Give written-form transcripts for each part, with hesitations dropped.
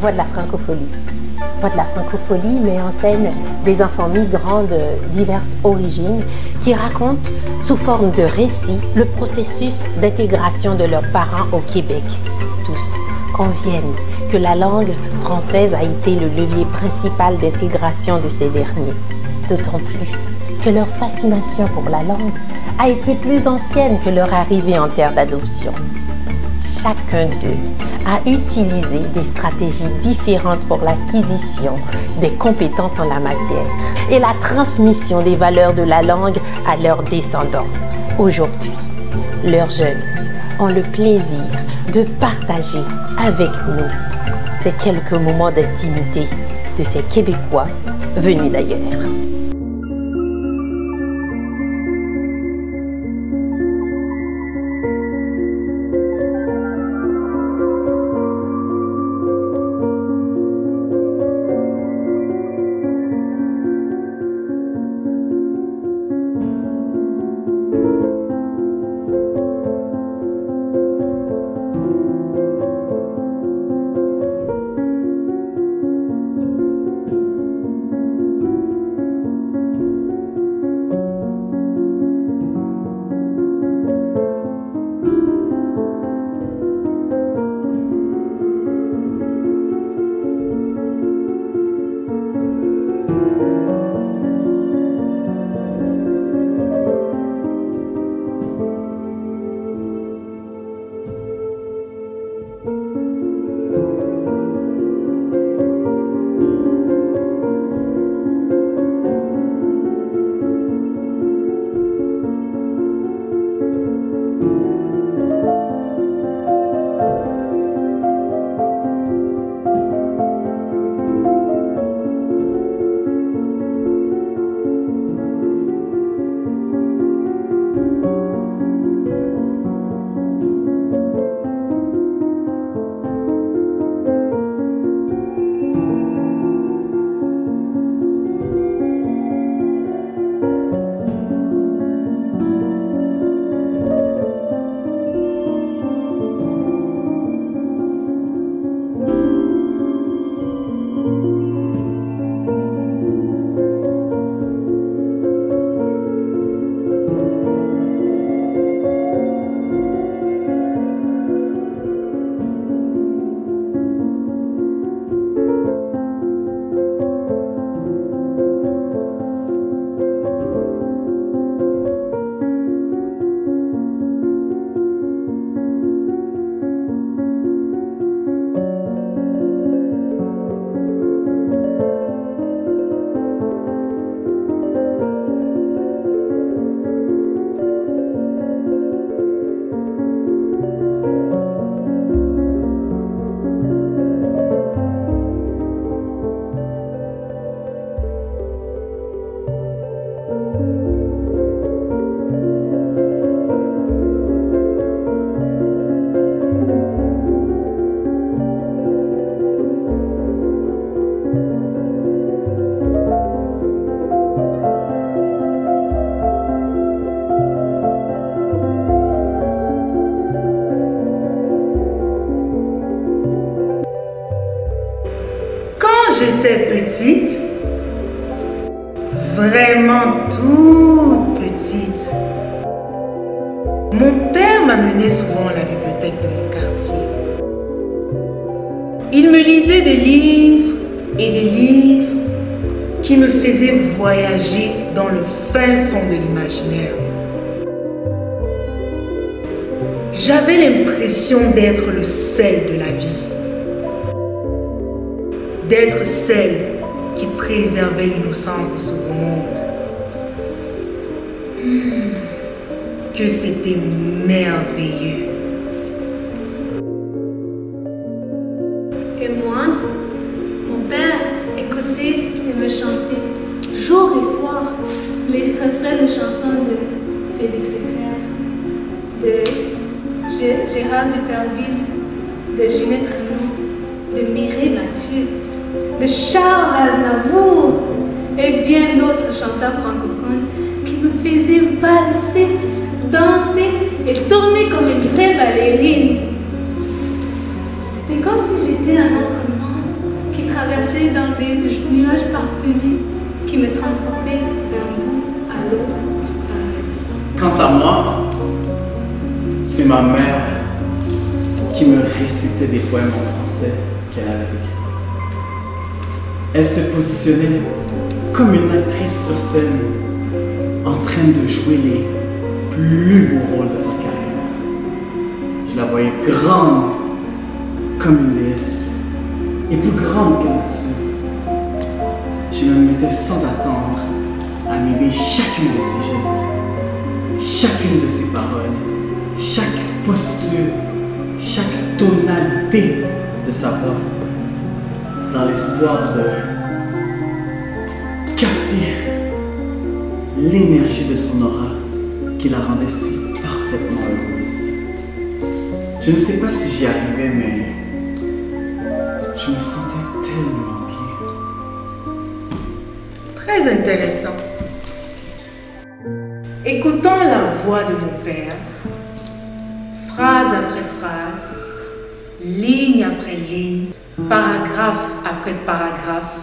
Voix de la francophonie. Voix de la francophonie met en scène des enfants migrants de diverses origines qui racontent sous forme de récits le processus d'intégration de leurs parents au Québec. Tous conviennent que la langue française a été le levier principal d'intégration de ces derniers. D'autant plus que leur fascination pour la langue a été plus ancienne que leur arrivée en terre d'adoption. Chacun d'eux a utilisé des stratégies différentes pour l'acquisition des compétences en la matière et la transmission des valeurs de la langue à leurs descendants. Aujourd'hui, leurs jeunes ont le plaisir de partager avec nous ces quelques moments d'intimité de ces Québécois venus d'ailleurs. J'étais petite, vraiment toute petite, mon père m'amenait souvent à la bibliothèque de mon quartier. Il me lisait des livres et des livres qui me faisaient voyager dans le fin fond de l'imaginaire. J'avais l'impression d'être le sel de la vie. D'être celle qui préservait l'innocence de ce beau monde. Que c'était merveilleux. Et moi, mon père écoutait et me chantait jour et soir les refrains de chansons de Félix Leclerc, de Gérard Duperville, de Ginette Renaud, de Mireille Mathieu, de Charles Aznavour et bien d'autres chanteurs francophones qui me faisaient valser, danser et tourner comme une vraie ballerine. C'était comme si j'étais un autre monde. parfumée qui me transportait d'un bout à l'autre du paradis. Quant à moi, c'est ma mère qui me récitait des poèmes en français qu'elle avait écrits. Elle se positionnait comme une actrice sur scène, en train de jouer les plus beaux rôles de sa carrière. Je la voyais grande comme une déesse et plus grande que nature. Je me mettais sans attendre à mimer chacune de ses gestes, chacune de ses paroles, chaque posture, chaque tonalité de sa voix, dans l'espoir de capter l'énergie de son aura qui la rendait si parfaitement heureuse. Je ne sais pas si j'y arrivais, mais je me sentais tellement bien. Très intéressant. Écoutant la voix de mon père, phrase après phrase, ligne après ligne, paragraphe après paragraphe,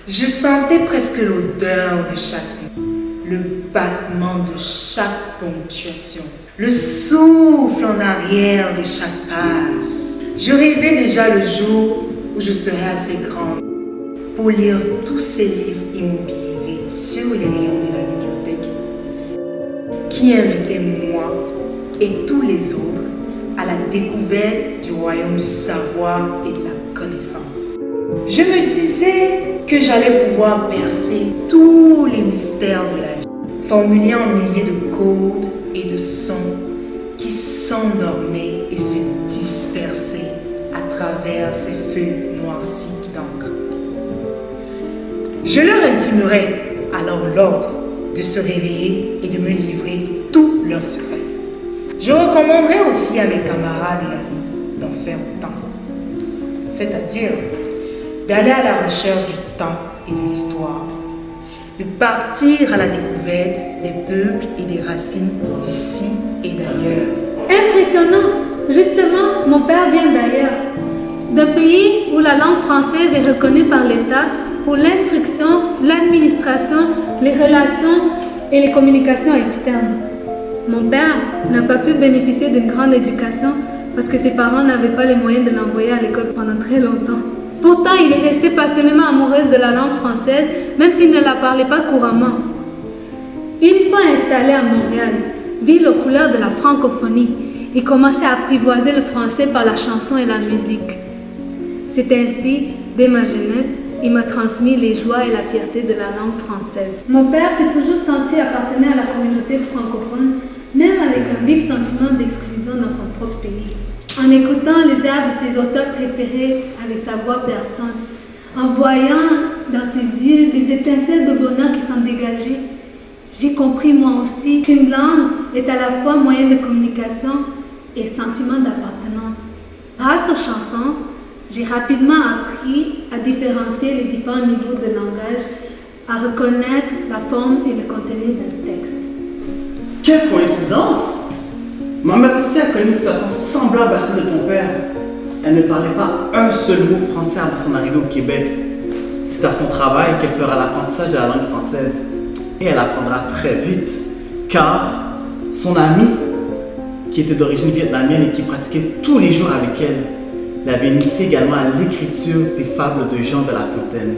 je sentais presque l'odeur de chaque mot, le battement de chaque ponctuation, le souffle en arrière de chaque page. Je rêvais déjà le jour où je serais assez grande pour lire tous ces livres immobilisés sur les rayons de la bibliothèque qui invitaient moi et tous les autres à la découverte du royaume du savoir et de la connaissance. Je me disais que j'allais pouvoir percer tous les mystères de la vie, formulés en milliers de codes et de sons qui s'endormaient et se dispersaient à travers ces feuilles noircies d'encre. Je leur intimerais alors l'ordre de se réveiller et de me livrer tous leurs secrets. Je recommanderais aussi à mes camarades et amis d'en faire autant, c'est-à-dire d'aller à la recherche du temps et de l'histoire, de partir à la découverte des peuples et des racines d'ici et d'ailleurs. Impressionnant! Justement, mon père vient d'ailleurs, d'un pays où la langue française est reconnue par l'État pour l'instruction, l'administration, les relations et les communications externes. Mon père n'a pas pu bénéficier d'une grande éducation parce que ses parents n'avaient pas les moyens de l'envoyer à l'école pendant très longtemps. Pourtant, il est resté passionnément amoureux de la langue française, même s'il ne la parlait pas couramment. Une fois installé à Montréal, ville aux couleurs de la francophonie, il commençait à apprivoiser le français par la chanson et la musique. C'est ainsi, dès ma jeunesse, il m'a transmis les joies et la fierté de la langue française. Mon père s'est toujours senti appartenir à la communauté francophone, même avec un vif sentiment d'exclusion dans son propre pays. En écoutant les airs de ses auteurs préférés avec sa voix perçante, en voyant dans ses yeux des étincelles de bonheur qui s'en dégageaient, j'ai compris moi aussi qu'une langue est à la fois moyen de communication et sentiment d'appartenance. Grâce aux chansons, j'ai rapidement appris à différencier les différents niveaux de langage, à reconnaître la forme et le contenu d'un texte. Quelle coïncidence! Ma mère aussi a connu une situation semblable à celle de ton père. Elle ne parlait pas un seul mot français avant son arrivée au Québec. C'est à son travail qu'elle fera l'apprentissage de la langue française. Et elle apprendra très vite, car son amie, qui était d'origine vietnamienne et qui pratiquait tous les jours avec elle, l'avait initiée également à l'écriture des fables de Jean de La Fontaine.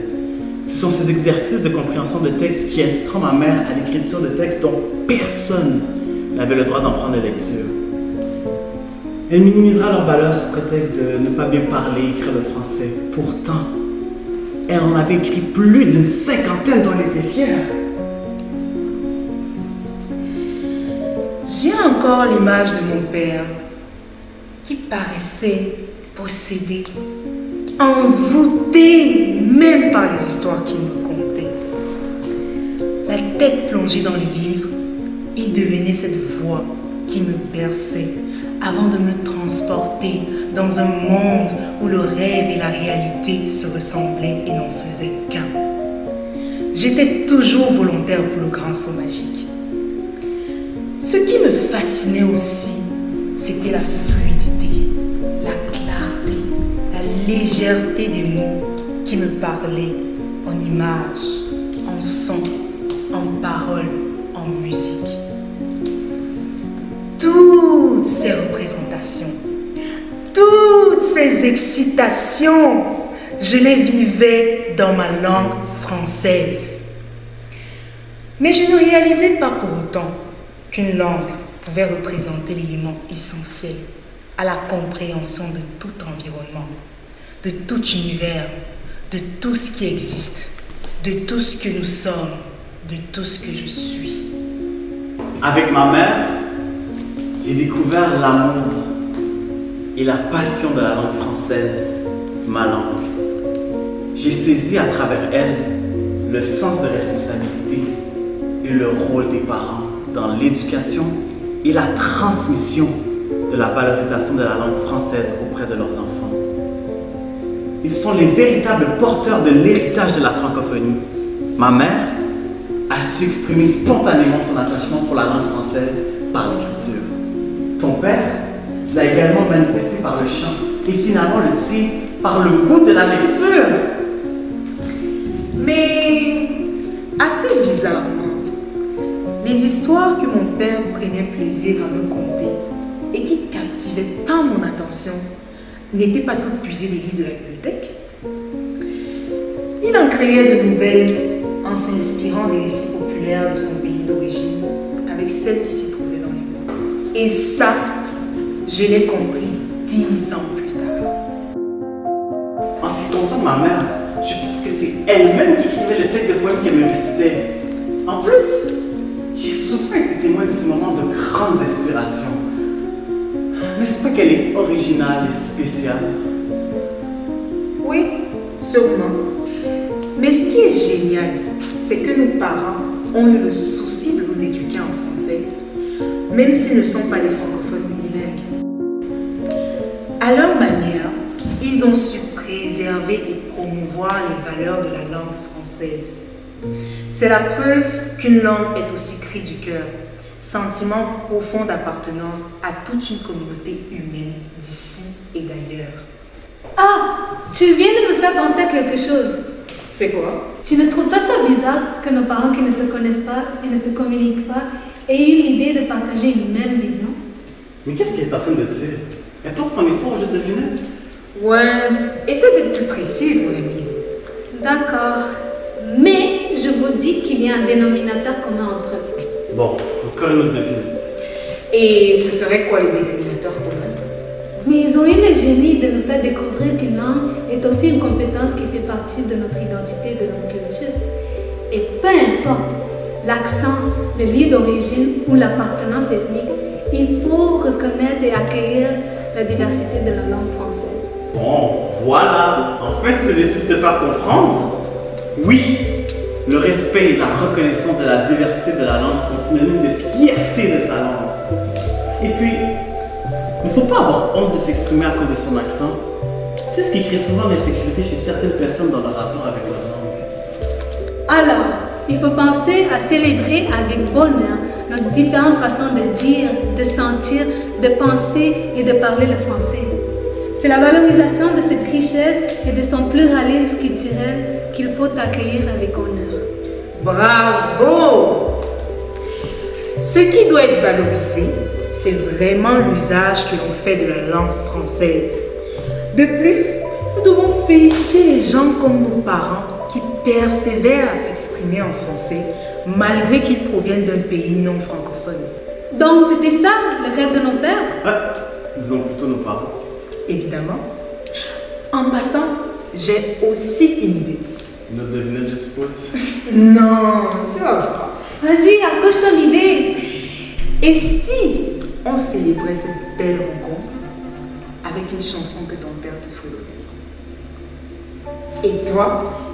Ce sont ces exercices de compréhension de texte qui inciteront ma mère à l'écriture de textes dont personne n'avait le droit d'en prendre la lecture. Elle minimisera leur valeur sous prétexte de ne pas bien parler et écrire le français. Pourtant, elle en avait écrit plus d'une cinquantaine dont elle était fière. J'ai encore l'image de mon père qui paraissait possédé, envoûté même par les histoires qu'il me contait. La tête plongée dans les livres, il devenait cette voix qui me berçait avant de me transporter dans un monde où le rêve et la réalité se ressemblaient et n'en faisaient qu'un. J'étais toujours volontaire pour le grand saut magique. Ce qui me fascinait aussi, c'était la fluidité, la clarté, la légèreté des mots qui me parlaient en images, en sons, en paroles, en musique. Toutes ces représentations, toutes ces excitations, je les vivais dans ma langue française. Mais je ne réalisais pas pour autant qu'une langue pouvait représenter l'élément essentiel à la compréhension de tout environnement, de tout univers, de tout ce qui existe, de tout ce que nous sommes, de tout ce que je suis. Avec ma mère, j'ai découvert l'amour et la passion de la langue française, ma langue. J'ai saisi à travers elle le sens de responsabilité et le rôle des parents dans l'éducation et la transmission de la valorisation de la langue française auprès de leurs enfants. Ils sont les véritables porteurs de l'héritage de la francophonie. Ma mère a su exprimer spontanément son attachement pour la langue française par l'écriture. Ton père l'a également manifesté par le chant et finalement le tien par le goût de la lecture. Mais assez bizarrement, les histoires que mon père prenait plaisir à me conter et qui captivaient tant mon attention n'étaient pas toutes puisées des livres de la bibliothèque. Il en créait de nouvelles en s'inspirant des récits populaires de son pays d'origine avec celles qui s'y trouvaient dans les mots. Et ça, je l'ai compris 10 ans plus tard. En ce qui concerne ma mère, je pense que c'est elle-même qui écrivait le texte de poème qu'elle me récitait. En plus, j'ai souvent été témoin de ces moments de grandes inspirations. N'est-ce pas qu'elle est originale et spéciale? Oui, sûrement. Mais ce qui est génial, c'est que nos parents ont eu le souci de nous éduquer en français, même s'ils ne sont pas des francophones unilingues. À leur manière, ils ont su préserver et promouvoir les valeurs de la langue française. C'est la preuve qu'une langue est aussi cri du cœur, sentiment profond d'appartenance à toute une communauté humaine d'ici et d'ailleurs. Ah, tu viens de me faire penser à quelque chose. C'est quoi? Tu ne trouves pas ça bizarre que nos parents qui ne se connaissent pas et ne se communiquent pas aient eu l'idée de partager une même vision? Mais qu'est-ce qu'elle est en train de dire? Elle pense qu'on est fort au jeu de devinette? Ouais, essaie d'être plus précise, mon ami. D'accord. Mais je vous dis qu'il y a un dénominateur commun entre eux. Bon, encore une autre devinette. Et ce serait quoi les dénominateurs communs? Mais ils ont eu le génie de nous faire découvrir qu'une langue est aussi une compétence qui fait partie de notre identité et de notre culture. Et peu importe l'accent, le lieu d'origine ou l'appartenance ethnique, il faut reconnaître et accueillir la diversité de la langue française. Bon, voilà. En fait, tu décides de te faire comprendre. Oui, le respect et la reconnaissance de la diversité de la langue sont synonymes de fierté de sa langue. Et puis, il ne faut pas avoir honte de s'exprimer à cause de son accent. C'est ce qui crée souvent l'insécurité chez certaines personnes dans leur rapport avec leur langue. Alors, il faut penser à célébrer avec bonheur nos différentes façons de dire, de sentir, de penser et de parler le français. C'est la valorisation de cette richesse et de son pluralisme culturel qu'il faut accueillir avec honneur. Bravo! Ce qui doit être valorisé, c'est vraiment l'usage que l'on fait de la langue française. De plus, nous devons féliciter les gens comme nos parents qui persévèrent à s'exprimer en français malgré qu'ils proviennent d'un pays non francophone. Donc c'était ça le rêve de nos pères? Ah, disons plutôt nos parents. Évidemment. En passant, j'ai aussi une idée. Une autre devinette, je suppose. Non, tu vas voir. Vas-y, accroche ton idée. Et si on célébrait cette belle rencontre avec une chanson que ton père te ferait? Et toi,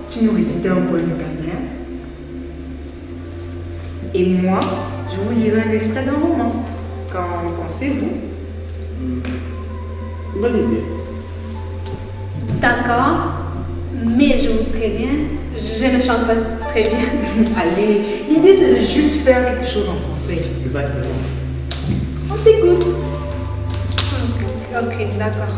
tu nous récitais un poème de ta mère. Et moi, je vous lirai un extrait d'un roman. Qu'en pensez-vous? Bonne idée. D'accord, mais je vous préviens, je ne chante pas très bien. Allez, l'idée c'est de juste faire quelque chose en français. Exactement. On t'écoute. Ok, d'accord.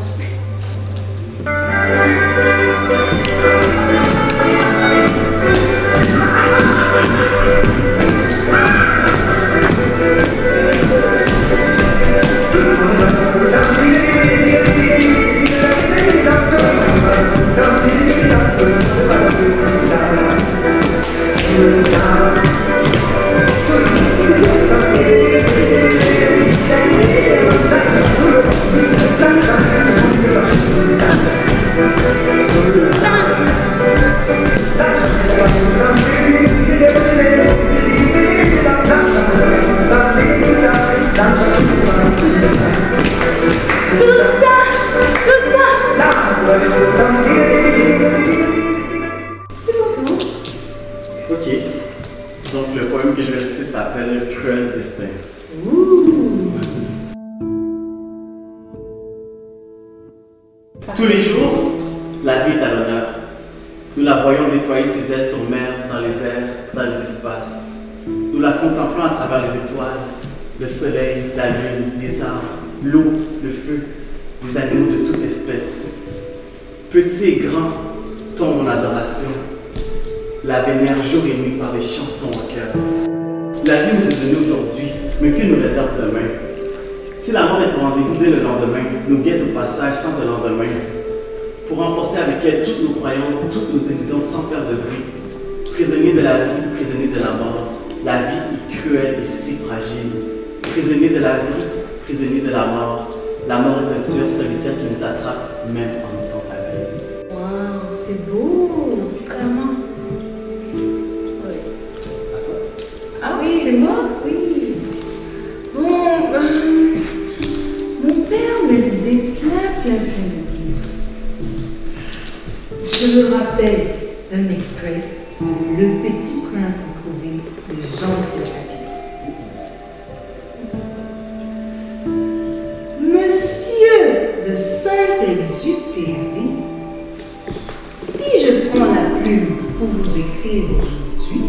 Ok, donc le poème que je vais réciter s'appelle Le cruel destin. Tous les jours, la vie est à l'honneur. Nous la voyons déployer ses ailes sur mer, dans les airs, dans les espaces. Nous la contemplons à travers les étoiles, le soleil, la lune, les arbres, l'eau, le feu, les animaux de toute espèce. Petits et grands tombent en adoration, la vénèrent jour et nuit par des chansons en cœur. La vie nous est donnée aujourd'hui, mais que nous réserve demain? Si la mort est au rendez-vous dès le lendemain, nous guette au passage sans un lendemain, pour emporter avec elle toutes nos croyances, toutes nos illusions sans faire de bruit. Prisonnier de la vie, prisonnier de la mort, la vie est cruelle et si fragile. Prisonnier de la vie, prisonnier de la mort est un tueur solitaire qui nous attrape même en étant aveugle. Waouh, c'est beau. Comment? Ah oui, c'est moi? Oui. Bon, mon père me lisait plein de livres. Je me rappelle d'un extrait de Le Petit Prince retrouvé de Jean-Pierre Cabet. Monsieur de Saint-Exupéry, si je prends la plume pour vous écrire aujourd'hui,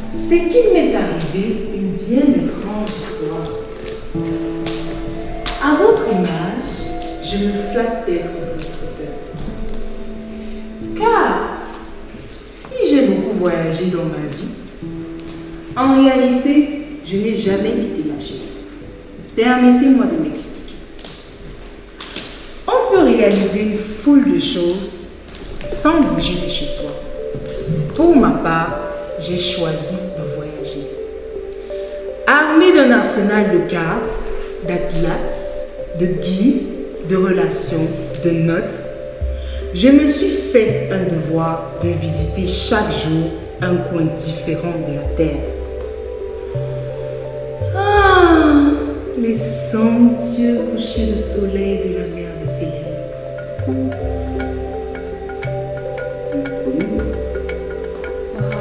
c'est qu'il m'est arrivé une bien étrange histoire. À votre image, je me flatte d'être votre auteur. Car, si j'ai beaucoup voyagé dans ma vie, en réalité, je n'ai jamais quitté ma chaise. Permettez-moi de m'expliquer. On peut réaliser une foule de choses sans bouger de chez soi. Pour ma part, j'ai choisi de voyager. Armé d'un arsenal de cartes, d'atlas, de guides, de relations, de notes, je me suis fait un devoir de visiter chaque jour un coin différent de la Terre. Ah, les somptueux couchers de soleil de la mer des célèbres.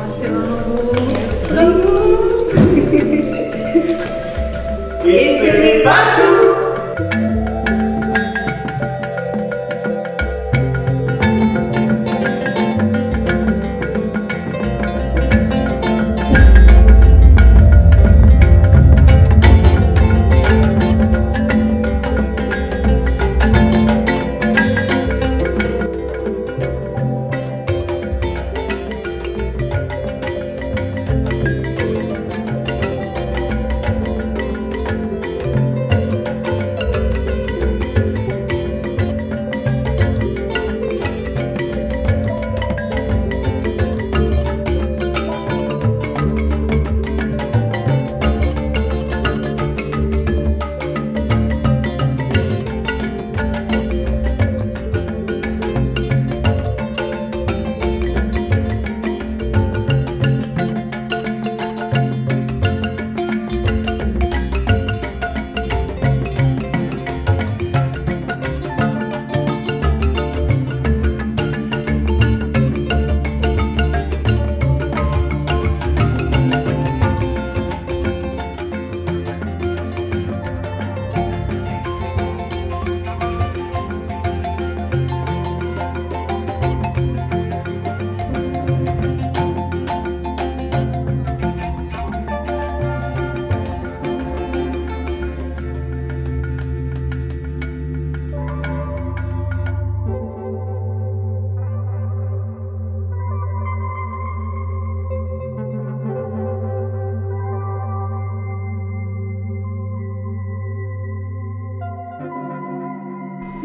C'était vraiment beau. Et ce n'est pas tout!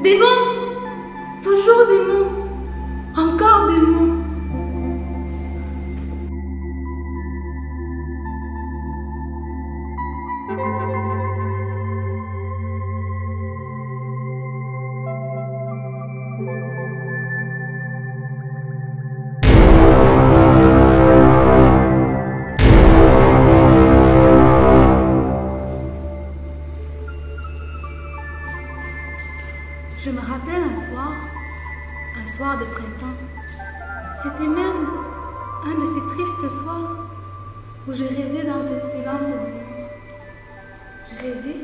Des mots, toujours des mots, encore des mots. ce soir où je rêvais dans un silence noir. Je rêvais.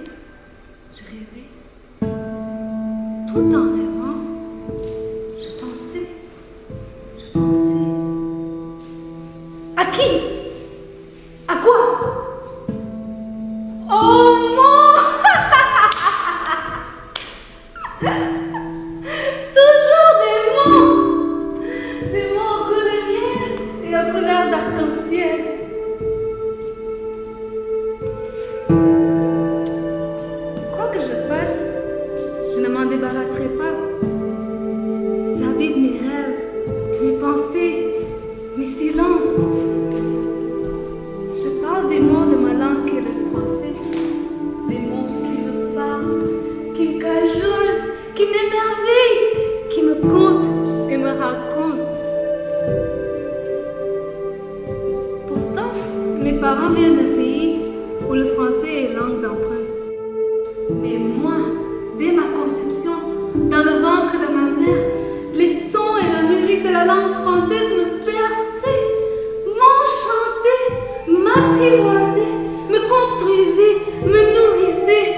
Tout en rêvant, je pensais. À qui? À quoi? Oh mon! Toujours des mots au goût de miel et aux couleurs d'arc-en-ciel. Quoi que je fasse, je ne m'en débarrasserai pas. Ils habitent mes rêves, mes pensées, mes silences. Je parle des mots de ma langue qui est le français. Des mots qui me parlent, qui me cajolent, qui m'émerveillent, qui me content et me racontent. Pourtant, mes parents viennent d'un pays où le français est langue d'emprunt. Mais moi, dès ma conception, dans le ventre de ma mère, les sons et la musique de la langue française me berçaient, m'enchantaient, m'apprivoisaient, me construisaient, me nourrissaient.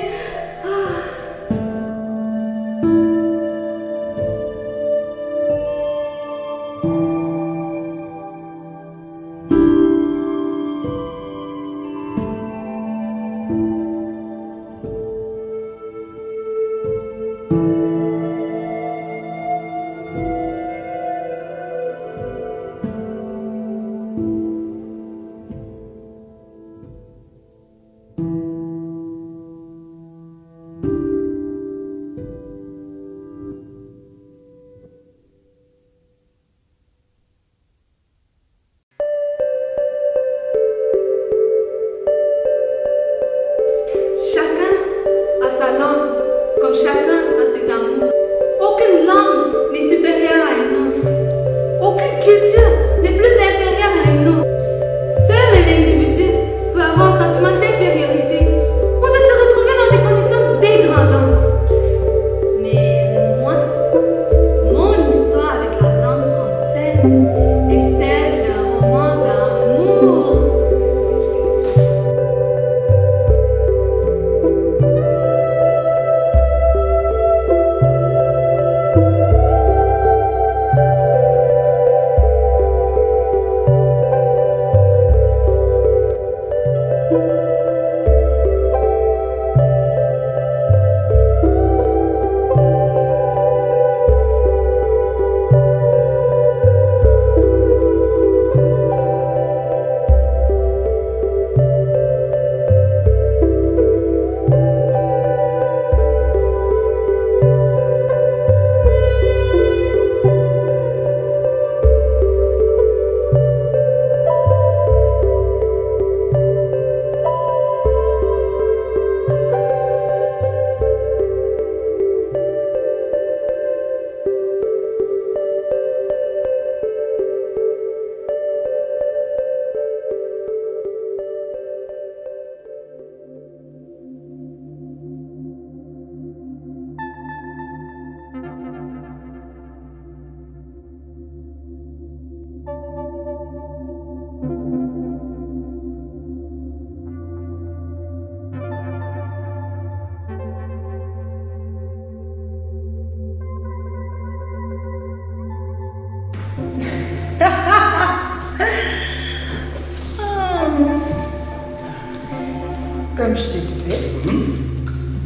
Comme je te disais,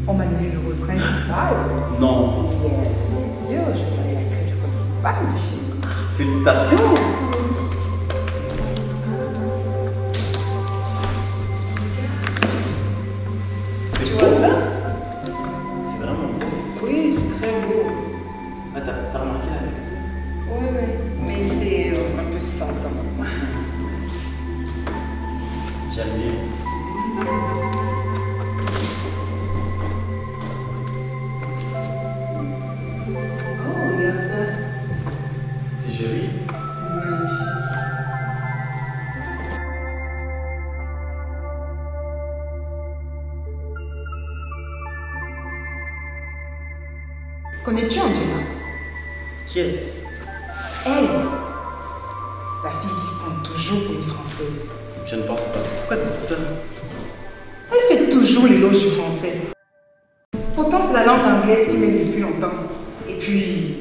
on m'a donné le rôle principal. Non. Et bien sûr, je serai l'actrice principale du film. Félicitations. Tu vois ça? C'est vraiment beau. Oui, c'est très beau. Attends, t'as remarqué la texture? Oui, mais c'est un peu sang quand même. J'aime bien. Oh, regarde ça. C'est joli. C'est magnifique. Connais-tu Angela? Qui est-ce? Elle, la fille qui se prend toujours pour une Française. Je ne pense pas. Pourquoi tu dis ça? Elle fait toujours l'éloge du français. Pourtant, c'est la langue anglaise qui m'aime depuis longtemps. Et puis,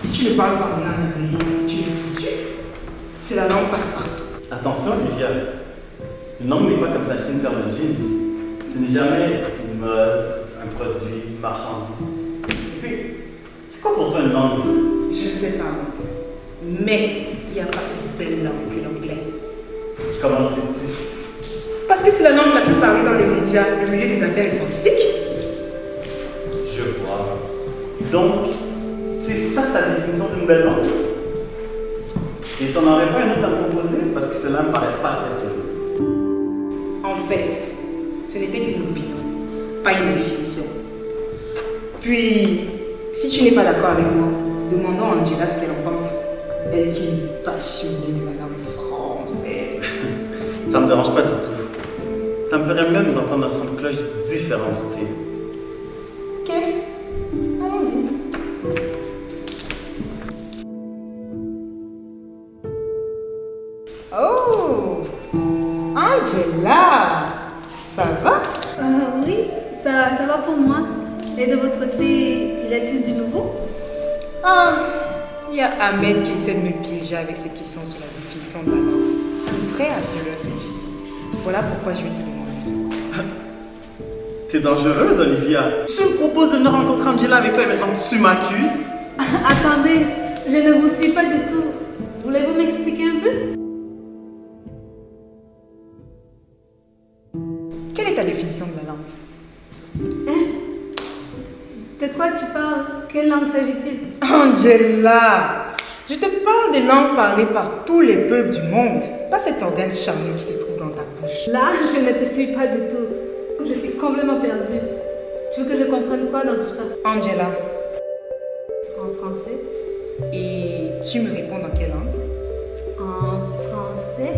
si tu ne parles pas en anglais, tu es foutu. C'est la langue passe-partout. Attention, Olivia. Une langue n'est pas comme s'acheter une paire de jeans. Ce n'est jamais une mode, un produit, une marchandise. Et puis, c'est quoi pour toi une langue? Je ne sais pas, mais il n'y a pas de belle langue que l'anglais. Comment le sais-tu? Parce que c'est la langue la plus parlée dans les médias, le milieu des affaires et scientifiques. Je vois. Donc, c'est ça ta définition d'une belle langue? Et t'en aurais pas une autre à proposer? Parce que cela me paraît pas très sûr. En fait, ce n'était qu'une opinion, pas une définition. Puis, si tu n'es pas d'accord avec moi, demandons à Angela ce qu'elle en pense. Elle qui est passionnée de la langue française. Ça me dérange pas du tout. Ça me ferait même d'entendre un son de cloche différent du tien. Ok, allons-y. Oh, Angela, ça va? Oui, ça va pour moi. Et de votre côté, y a-t-il du nouveau? Ah, il y a Ahmed qui essaie de me piéger avec ses questions sur la définition de la langue. Un vrai harceleur, ce type. Voilà pourquoi je vais te demander ça. T'es dangereuse, Olivia. Tu me proposes de me rencontrer Angela avec toi et maintenant tu m'accuses? Attendez, je ne vous suis pas du tout. Voulez-vous m'expliquer un peu? Quelle est ta définition de la langue? Hein? De quoi tu parles? Quelle langue s'agit-il? Angela, je te parle des langues parlées par tous les peuples du monde, pas cet organe charnel qui se trouve dans ta bouche. Là, je ne te suis pas du tout. Je suis complètement perdue. Tu veux que je comprenne quoi dans tout ça? Angela, En français? et tu me réponds dans quelle langue? En français?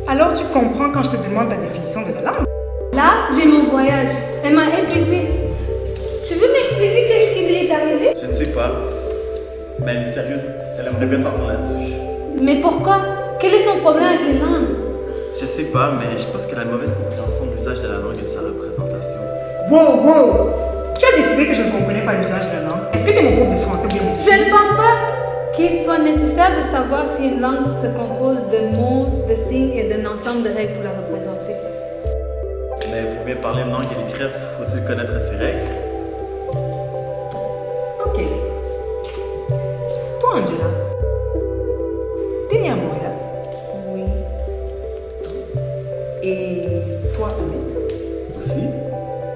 Alors tu comprends quand je te demande ta définition de la langue? Là, j'ai mon voyage. Elle m'a impulsée. Tu veux m'expliquer qu'est-ce qui lui est arrivé? Je sais pas. Mais elle est sérieuse. Elle aimerait bien t'entendre là-dessus. Mais pourquoi? Quel est son problème avec les langues? Je sais pas, mais je pense qu'elle a une mauvaise compréhension de l'usage de la langue et de sa représentation. Wow, wow! Tu as décidé que je ne comprenais pas l'usage de la langue. Est-ce que tu es mon prof de français ou bien mon psy? Je ne pense pas qu'il soit nécessaire de savoir si une langue se compose de mots, de signes et d'un ensemble de règles pour la représenter. Mais pour bien parler une langue et l'écrire, faut-il connaître ses règles? Ok. Toi, Angela, t'es née à Montréal. Oui. Et toi, Ahmed? Aussi?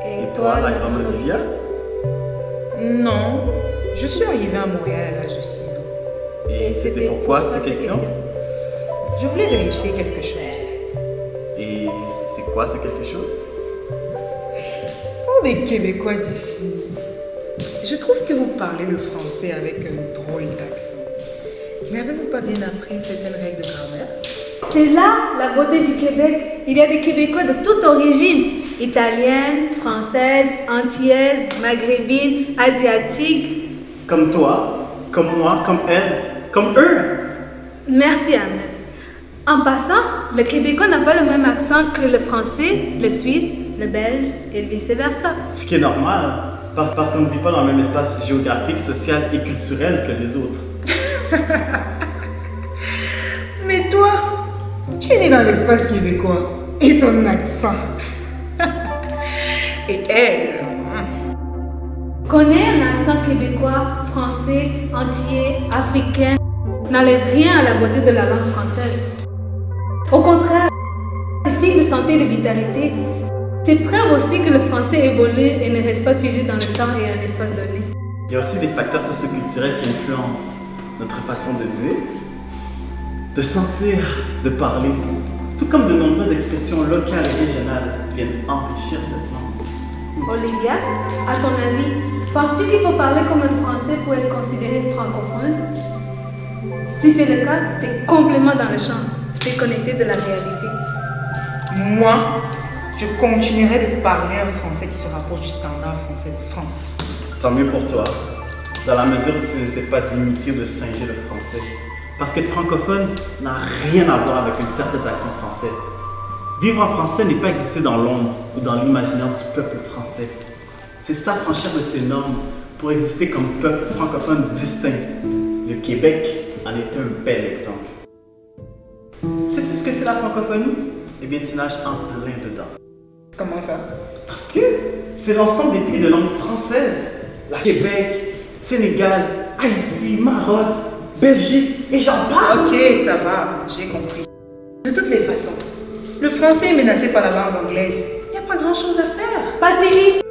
Et Toi, la le grande grand Olivia? Non. Je suis arrivée à Montréal à l'âge de 6 ans. Et c'était pourquoi ces questions? Je voulais vérifier quelque chose. Et c'est quoi ce quelque chose? Pour des Québécois d'ici, je trouve que vous parlez le français avec un drôle d'accent. N'avez-vous pas bien appris certaines règles de grammaire? C'est là la beauté du Québec. Il y a des Québécois de toute origine. Italienne, française, antillaise, maghrébine, asiatique. Comme toi, comme moi, comme elle, comme eux. Merci Ahmed. En passant, le Québécois n'a pas le même accent que le français, le suisse, le belge et vice-versa. Ce qui est normal, parce qu'on ne vit pas dans le même espace géographique, social et culturel que les autres. Mais toi, tu es né dans l'espace québécois et ton accent. Et elle, Connaît un accent québécois, français, antillais, africain, n'enlève rien à la beauté de la langue française. Au contraire, c'est signe de santé et de vitalité. C'est preuve aussi que le français évolue et ne reste pas figé dans le temps et un espace donné. Il y a aussi des facteurs socioculturels qui influencent notre façon de dire, de sentir, de parler, tout comme de nombreuses expressions locales et régionales viennent enrichir cette langue. Olivia, à ton avis, penses-tu qu'il faut parler comme un français pour être considéré francophone? Si c'est le cas, tu es complètement dans le champ, déconnecté de la réalité. moi, je continuerai de parler un français qui se rapproche du standard français de France. Tant mieux pour toi, dans la mesure où tu n'essaies pas d'imiter ou de singer le français. Parce qu'être francophone n'a rien à voir avec un certain accent français. Vivre en français n'est pas exister dans l'ombre ou dans l'imaginaire du peuple français. C'est s'affranchir de ces normes pour exister comme peuple francophone distinct. Le Québec en est un bel exemple. Sais-tu ce que c'est la francophonie? Eh bien, tu nages en plein dedans. Comment ça? Parce que c'est l'ensemble des pays de langue française. La Québec, Sénégal, Haïti, Maroc, Belgique et j'en passe. Ok, ça va, j'ai compris. De toutes les façons, le français est menacé par la langue anglaise. Il n'y a pas grand-chose à faire. Pas si vite.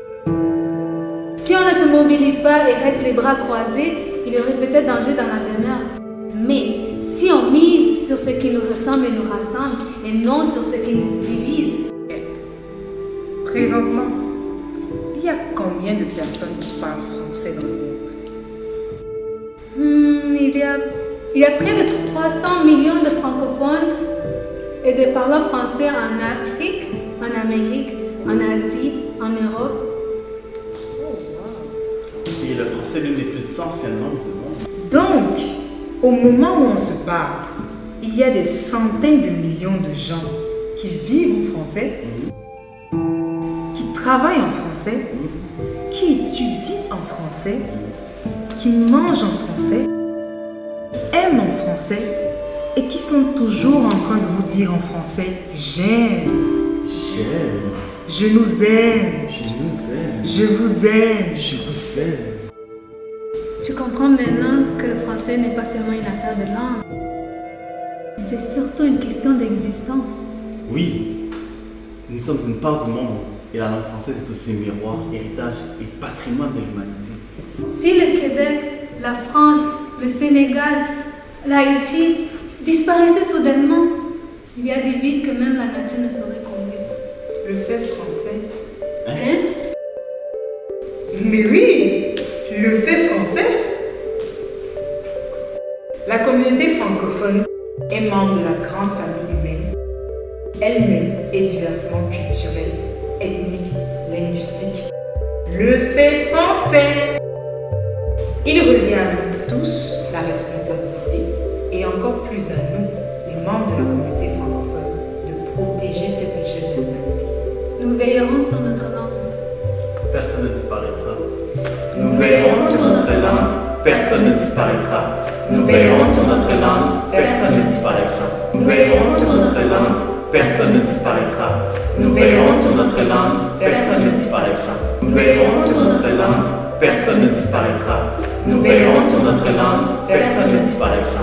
Si on ne se mobilise pas et reste les bras croisés, il y aurait peut-être danger dans la demeure. Mais si on mise sur ce qui nous ressemble et nous rassemble, et non sur ce qui nous divise. Présentement, il y a combien de personnes qui parlent français dans le monde? Il y a près de 300 millions de francophones et de parlants français en Afrique, en Amérique, en Asie, en Europe. Et le français est l'une des plus anciennes langues du monde. Donc, au moment où on se parle, il y a des centaines de millions de gens qui vivent en français, qui travaillent en français, qui étudient en français, qui mangent en français, aiment en français et qui sont toujours en train de vous dire en français « j'aime »,« J'aime, je nous aime »,« je nous aime, je vous aime ». je vous aime. Tu comprends maintenant que le français n'est pas seulement une affaire de langue. C'est surtout une question d'existence. Oui, nous sommes une part du monde et la langue française est aussi miroir, héritage et patrimoine de l'humanité. Si le Québec, la France, le Sénégal, l'Haïti disparaissaient soudainement, il y a des vides que même la nature ne saurait combler. Le fait français. Hein? Mais oui, le fait français. La communauté francophone est membre de la grande famille humaine. Elle-même est diversement culturelle, ethnique, linguistique. Le fait français. Il revient à nous tous la responsabilité, et encore plus à nous, les membres de la communauté francophone, de protéger cette richesse de l'humanité. Nous veillerons sur notre langue. Personne ne disparaîtra. Nous veillerons sur notre langue. Personne ne disparaîtra. Nous veillerons sur notre langue. Personne ne disparaîtra. Nous veillerons sur notre langue. Personne ne disparaîtra. Nous veillerons sur notre langue. Personne ne disparaîtra. Nous veillerons sur notre langue. Personne ne disparaîtra. Nous veillerons sur notre langue. Personne ne disparaîtra.